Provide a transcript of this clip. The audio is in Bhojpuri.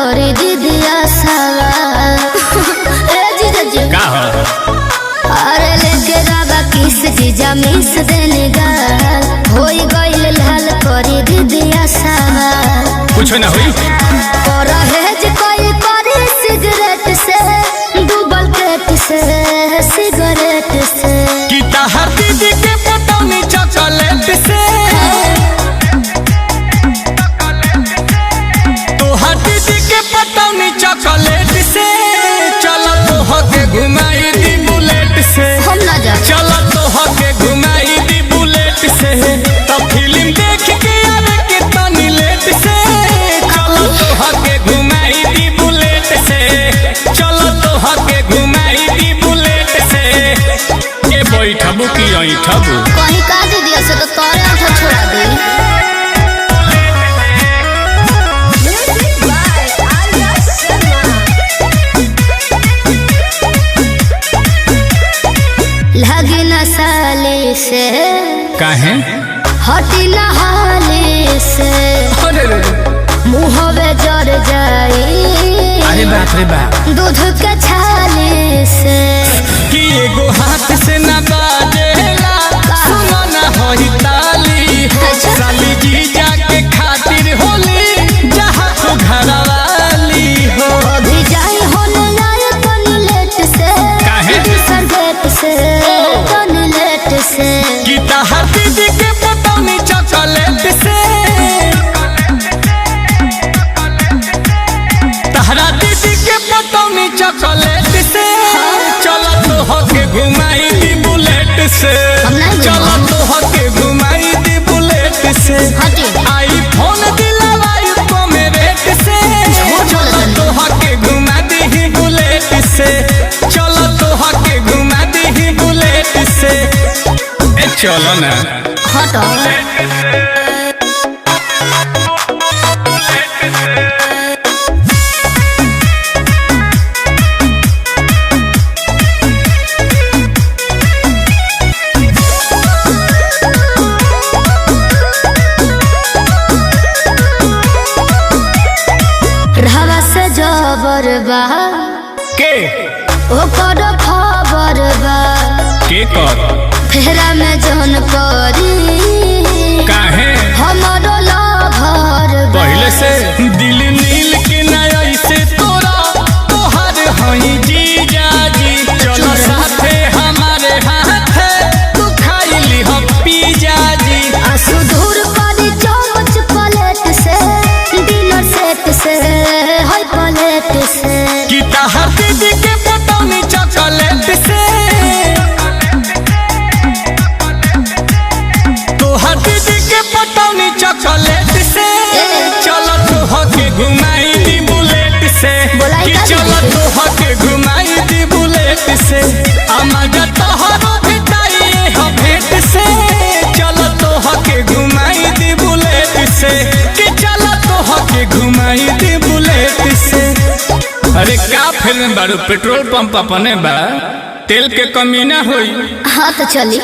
करे दीदिया सवाल ए जीजा जी का हो अरे लेके रावा किस जीजा मिस देने गाल होई गइल लाल करे दीदिया सवाल कुछ ना हुई और हेज कोई करे सिगरेट से डूबल पेट से सिगरेट से कि तहर दीदी के पटौनी चॉकलेट से तोहर दीदी के पटौनी चॉकलेट से चलो तोहके घुमाई दी बुलेट से हम ना जा चलो तोहके घुमाई दी बुलेट से तो फिल्म देख के आवे के तनी लेट से चलो तोहके घुमाई दी बुलेट से चलो तोहके घुमाई दी बुलेट से ए बैठबू की ऐठबू कहीं का दीदिया से तो तोरे आंखों छोड़ा दे लगी न साले से काहे हटी न हाले से अरे रे मुँहवे जर जाई अरे बाप रे बाप दूध के छाले से कि एगो हाथ से न बाजेला सुनो ना होई ताली अच्छा। साली जी जाके खातिर होली जहाँ तो घरवाली हो अभी जाई होने लाए तनी लेट से काहे? दूसर गेट से तनी लेट से कि तहर दीदी के पटौनी चॉकलेट से तहरा दीदी के पटौनी चॉकलेट से चलो तो होके घुमाई दी बुलेट से हम नहीं चलो घुमाएं। तो होके घुमाई दी बुलेट से हटी। आईफोन दिलवाई को मेरेट से चलो तो होके घुमा दी बुलेट से चलो तो होके घुमा दी बुलेट से ए चलो ना हटो रहवा से जबर बा के ओकर खबर बा के कर फेरा में जौन परी काहे हमारो लभर बा पहले से दिल नील के नया से तोरा तोहर हई जीजा जी चलो साथे हमारे हाथ तू खाई ली हम पिज्जा जी आंसू दूर करी चमच प्लेट से डिनर सेट से हाय प्लेट से कि तहर दीदी के पटौनी चॉकलेट से तोहर दीदी के पटौनी चॉकलेट से चलो तो होके घुमाई दी बुलेट से बोलाई कि का चलो दीदी? तो होके घुमाई दी बुलेट से अमगा तोहरो भेटाइए हो भेट से चलो तो होके घुमाई दी बुलेट से कि चलो तो होके घुमाई दी बुलेट से अरे का फिल्म बारू पेट्रोल पंप अपने बा तेल के कमी ना होई हाँ तो चली